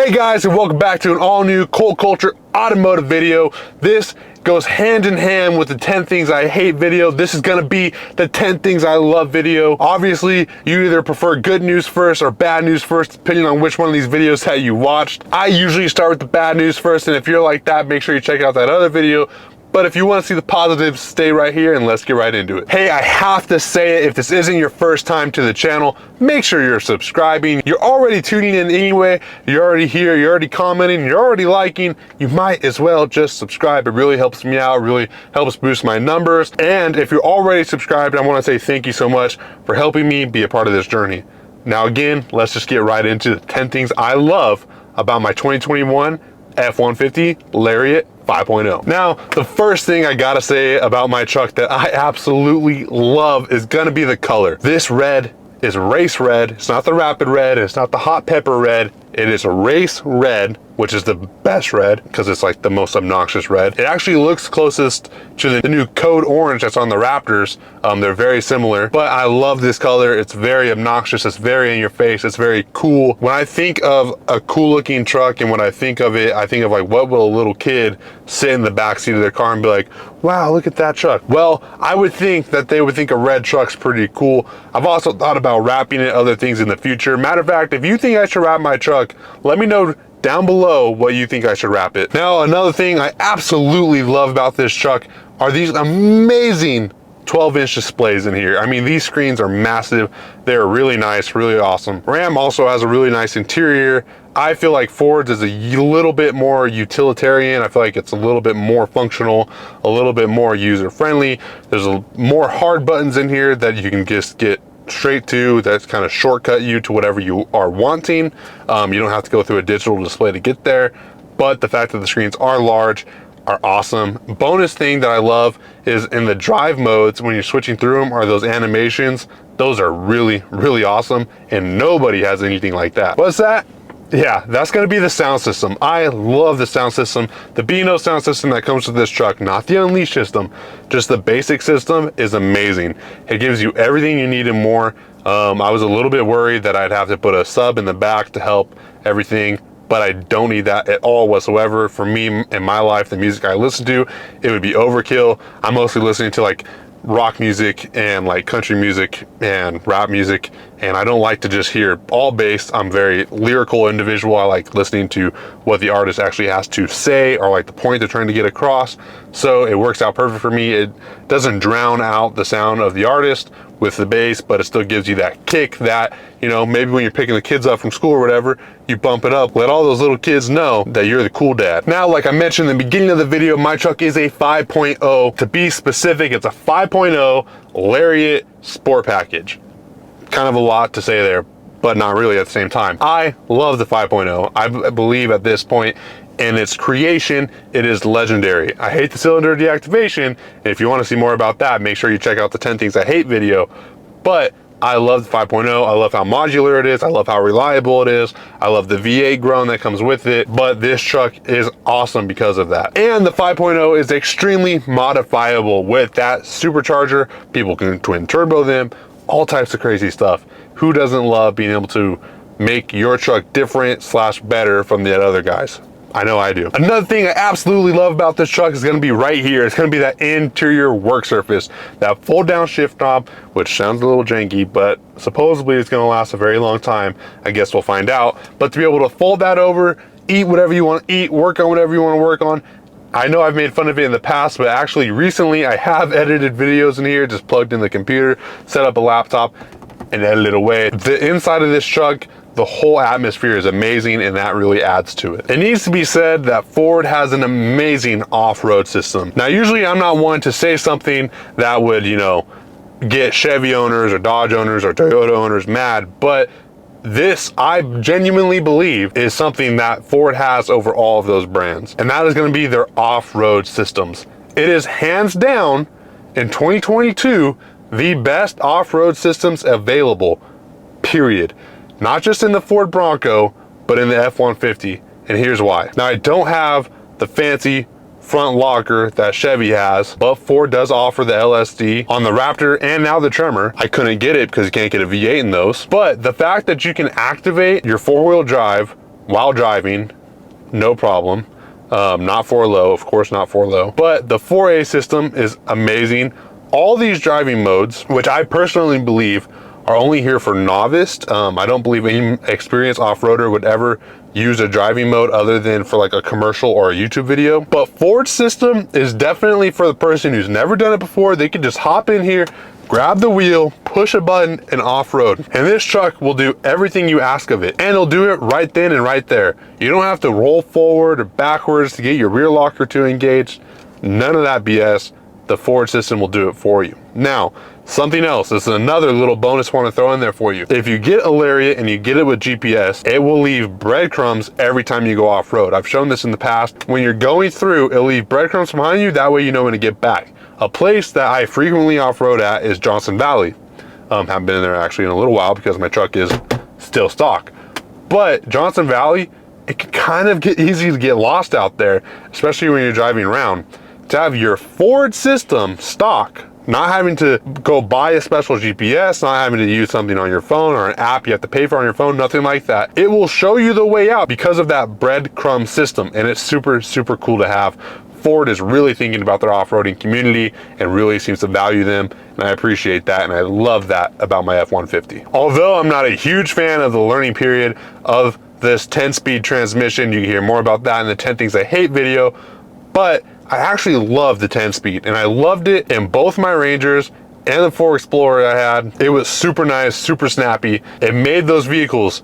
Hey guys, and welcome back to an all new Cold Culture automotive video. This goes hand in hand with the 10 things I hate video. This is gonna be the 10 things I love video. Obviously, you either prefer good news first or bad news first, depending on which one of these videos that you watched. I usually start with the bad news first, and if you're like that, make sure you check out that other video. But if you want to see the positives, stay right here and let's get right into it. Hey, I have to say it, if this isn't your first time to the channel, make sure you're subscribing. You're already tuning in anyway, you're already here, you're already commenting, you're already liking, you might as well just subscribe. It really helps me out, really helps boost my numbers. And if you're already subscribed, I want to say thank you so much for helping me be a part of this journey. Now again, let's just get right into the 10 things I love about my 2021 F-150 Lariat 5.0. Now, the first thing I gotta say about my truck that I absolutely love is gonna be the color. This red is race red. It's not the rapid red, it's not the hot pepper red. It is a race red, which is the best red because it's like the most obnoxious red. It actually looks closest to the new code orange that's on the Raptors. They're very similar, but I love this color. It's very obnoxious, it's very in your face, it's very cool. When I think of a cool looking truck and when I think of it, I think of like, what will a little kid sit in the backseat of their car and be like, wow, look at that truck. Well, I would think that they would think a red truck's pretty cool. I've also thought about wrapping it other things in the future. Matter of fact, if you think I should wrap my truck, let me know down below what you think I should wrap it. Now, another thing I absolutely love about this truck are these amazing 12-inch displays in here. I mean, these screens are massive. They're really nice, really awesome. Ram also has a really nice interior. I feel like Ford's is a little bit more utilitarian. I feel like it's a little bit more functional, a little bit more user-friendly. There's more hard buttons in here that you can just get straight to, that's kind of shortcut you to whatever you are wanting. You don't have to go through a digital display to get there, but the fact that the screens are large are awesome. Bonus thing that I love is in the drive modes, when you're switching through them, are those animations. Those are really, really awesome, and nobody has anything like that. What's that? Yeah, that's gonna be the sound system. I love the sound system. The B&O sound system that comes with this truck, not the Unleashed system, just the basic system is amazing. It gives you everything you need and more. I was a little bit worried that I'd have to put a sub in the back to help everything, but I don't need that at all whatsoever. For me, in my life, the music I listen to, it would be overkill. I'm mostly listening to like rock music and like country music and rap music, and I don't like to just hear all bass. I'm very lyrical individual. I like listening to what the artist actually has to say or like the point they're trying to get across. So it works out perfect for me. It doesn't drown out the sound of the artist with the bass, but it still gives you that kick that, you know, maybe when you're picking the kids up from school or whatever, you bump it up, let all those little kids know that you're the cool dad. Now, like I mentioned in the beginning of the video, my truck is a 5.0. To be specific, it's a 5.0 Lariat Sport Package. Kind of a lot to say there, but not really at the same time. I love the 5.0. I believe at this point in its creation, it is legendary. I hate the cylinder deactivation, and if you want to see more about that, make sure you check out the 10 things I hate video. But I love the 5.0. I love how modular it is. I love how reliable it is. I love the V8 groan that comes with it, but this truck is awesome because of that. And the 5.0 is extremely modifiable with that supercharger. People can twin turbo them, all types of crazy stuff. Who doesn't love being able to make your truck different / better from the other guys? I know I do. Another thing I absolutely love about this truck is gonna be right here. It's gonna be that interior work surface, that fold down shift knob, which sounds a little janky, but supposedly it's gonna last a very long time. I guess we'll find out. But to be able to fold that over, eat whatever you want to eat, work on whatever you want to work on. I know I've made fun of it in the past, but actually recently I have edited videos in here, just plugged in the computer, set up a laptop, and edited away. The inside of this truck, the whole atmosphere is amazing, and that really adds to it. It needs to be said that Ford has an amazing off-road system. Now, usually I'm not one to say something that would, you know, get Chevy owners or Dodge owners or Toyota owners mad, but this, I genuinely believe, is something that Ford has over all of those brands, and that is going to be their off-road systems. It is hands down, in 2022, the best off-road systems available, period. Not just in the Ford Bronco, but in the F-150, and here's why. Now, I don't have the fancy front locker that Chevy has, but Ford does offer the LSD on the Raptor and now the Tremor. I couldn't get it because you can't get a V8 in those, but the fact that you can activate your four-wheel drive while driving, no problem. Not 4-low, of course not 4-low, but the 4A system is amazing. All these driving modes, which I personally believe are only here for novice. I don't believe any experienced off-roader would ever use a driving mode other than for like a commercial or a YouTube video. But Ford system is definitely for the person who's never done it before. They can just hop in here, grab the wheel, push a button, and off-road. And this truck will do everything you ask of it. And it'll do it right then and right there. You don't have to roll forward or backwards to get your rear locker to engage. None of that BS. The Ford system will do it for you. Now, something else, this is another little bonus I want to throw in there for you. If you get a Lariat and you get it with GPS, it will leave breadcrumbs every time you go off-road. I've shown this in the past. When you're going through, it'll leave breadcrumbs behind you. That way you know when to get back. A place that I frequently off-road at is Johnson Valley. Haven't been there actually in a little while because my truck is still stock. But Johnson Valley, it can kind of get easy to get lost out there, especially when you're driving around. To have your Ford system stock, not having to go buy a special GPS, not having to use something on your phone or an app you have to pay for on your phone, nothing like that. It will show you the way out because of that breadcrumb system, and it's super, super cool to have. Ford is really thinking about their off-roading community and really seems to value them, and I appreciate that, and I love that about my F-150. Although I'm not a huge fan of the learning period of this 10-speed transmission, you can hear more about that in the 10 Things I Hate video, but I actually love the 10-speed, and I loved it in both my Rangers and the Ford Explorer I had. It was super nice, super snappy. It made those vehicles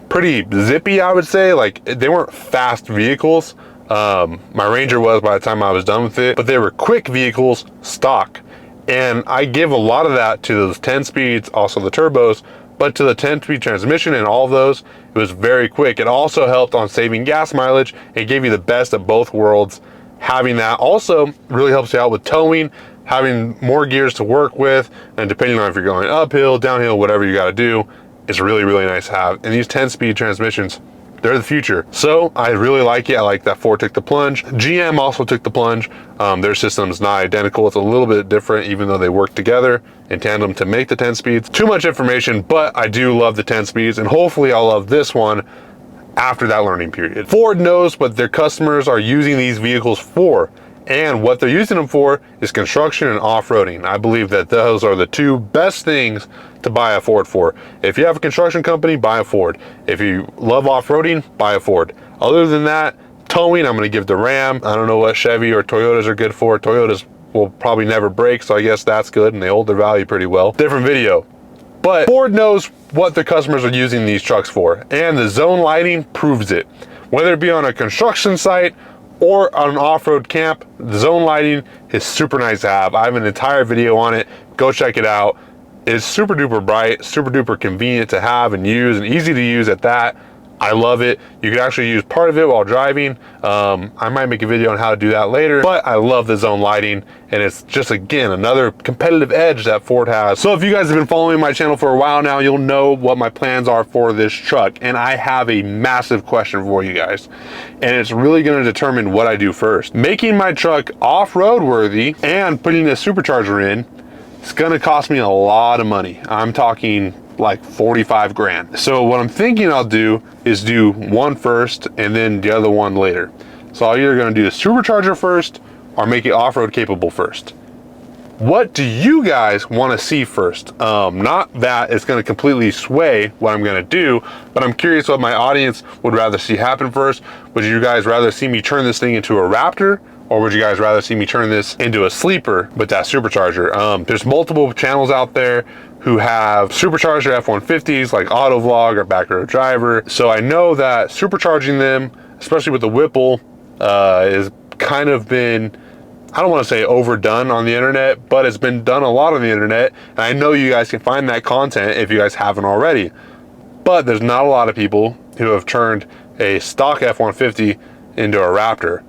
pretty zippy, I would say. Like, they weren't fast vehicles. My Ranger was by the time I was done with it, but they were quick vehicles, stock. And I give a lot of that to those 10 speeds, also the turbos, but to the 10-speed transmission and all of those, it was very quick. It also helped on saving gas mileage. It gave you the best of both worlds. Having that also really helps you out with towing, having more gears to work with, and depending on if you're going uphill, downhill, whatever you got to do, it's really, really nice to have. And these 10-speed transmissions, they're the future. So I really like it. I like that Ford took the plunge. GM also took the plunge. Their system's not identical. It's a little bit different, even though they work together in tandem to make the 10 speeds. Too much information, but I do love the 10 speeds, and hopefully I'll love this one after that learning period. Ford knows what their customers are using these vehicles for, and what they're using them for is construction and off-roading. I believe that those are the two best things to buy a Ford for. If you have a construction company, buy a Ford. If you love off-roading, buy a Ford. Other than that, towing, I'm going to give the Ram. I don't know what Chevy or Toyotas are good for. Toyotas will probably never break, so I guess that's good, and they hold their value pretty well. Different video. But Ford knows what the customers are using these trucks for, and the zone lighting proves it. Whether it be on a construction site or on an off-road camp, the zone lighting is super nice to have. I have an entire video on it. Go check it out. It's super duper bright, super duper convenient to have and use, and easy to use at that. I love it. You can actually use part of it while driving. I might make a video on how to do that later, but I love the zone lighting, and it's just, again, another competitive edge that Ford has. So if you guys have been following my channel for a while now, you'll know what my plans are for this truck, and I have a massive question for you guys, and it's really going to determine what I do first. Making my truck off-road worthy and putting a supercharger in, it's going to cost me a lot of money. I'm talking like 45 grand. So what I'm thinking I'll do is do one first and then the other one later. So I'm either going to do the supercharger first or make it off-road capable first. What do you guys want to see first? Not that it's going to completely sway what I'm going to do, but I'm curious what my audience would rather see happen first. Would you guys rather see me turn this thing into a Raptor, or would you guys rather see me turn this into a sleeper with that supercharger? There's multiple channels out there who have supercharged F-150s like Autovlog or Backroad Driver. So I know that supercharging them, especially with the Whipple, is kind of been, I don't want to say overdone on the internet, but it's been done a lot on the internet. And I know you guys can find that content if you guys haven't already. But there's not a lot of people who have turned a stock F-150 into a Raptor.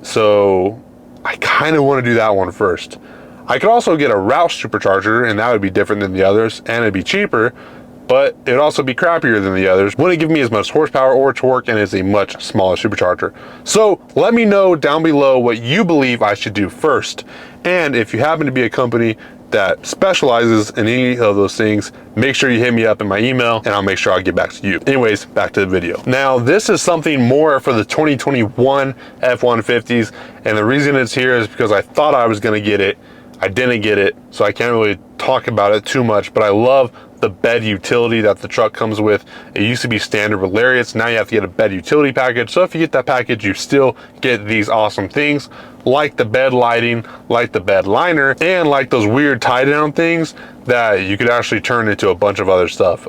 So I kind of want to do that one first. I could also get a Roush supercharger, and that would be different than the others, and it'd be cheaper, but it'd also be crappier than the others. Wouldn't give me as much horsepower or torque, and it's a much smaller supercharger. So let me know down below what you believe I should do first. And if you happen to be a company that specializes in any of those things, make sure you hit me up in my email and I'll make sure I'll get back to you. Anyways, back to the video. Now, this is something more for the 2021 F-150s, and the reason it's here is because I thought I was gonna get it. I didn't get it, so I can't really talk about it too much, but I love the bed utility that the truck comes with. It used to be standard with Lariats. Now you have to get a bed utility package. So if you get that package, you still get these awesome things like the bed lighting, like the bed liner, and like those weird tie down things that you could actually turn into a bunch of other stuff.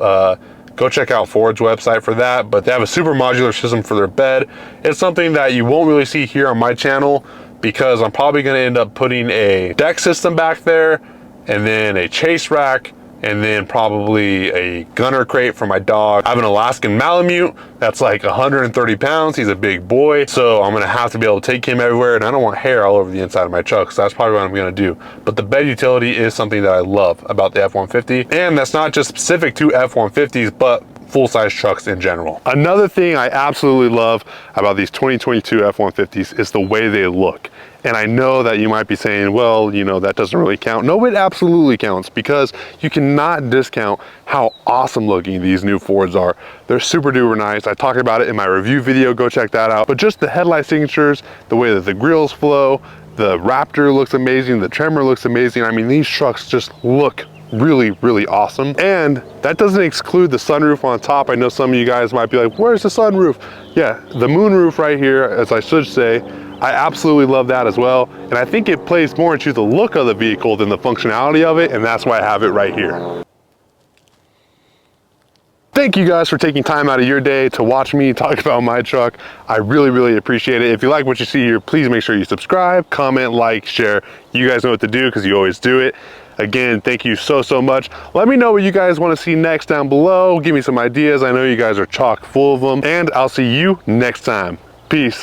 Go check out Ford's website for that, but they have a super modular system for their bed. It's something that you won't really see here on my channel because I'm probably gonna end up putting a deck system back there, and then a chase rack, and then probably a gunner crate for my dog. I have an Alaskan Malamute that's like 130 pounds. He's a big boy, so I'm gonna have to be able to take him everywhere, and I don't want hair all over the inside of my truck, so that's probably what I'm gonna do. But the bed utility is something that I love about the F-150, and that's not just specific to F-150s, but full-size trucks in general. Another thing I absolutely love about these 2022 F-150s is the way they look. And I know that you might be saying, well, you know, that doesn't really count. No, it absolutely counts, because you cannot discount how awesome looking these new Fords are. They're super duper nice. I talked about it in my review video, go check that out. But just the headlight signatures, the way that the grills flow, the Raptor looks amazing, the Tremor looks amazing. I mean, these trucks just look really, really awesome. And that doesn't exclude the sunroof on top. I know some of you guys might be like, where's the sunroof? Yeah, the moonroof right here, as I should say. I absolutely love that as well. And I think it plays more into the look of the vehicle than the functionality of it, and that's why I have it right here. Thank you guys for taking time out of your day to watch me talk about my truck. I really, really appreciate it. If you like what you see here, please make sure you subscribe, comment, like, share. You guys know what to do because you always do it. Again, thank you so, so much. Let me know what you guys want to see next down below. Give me some ideas. I know you guys are chock full of them, and I'll see you next time. Peace.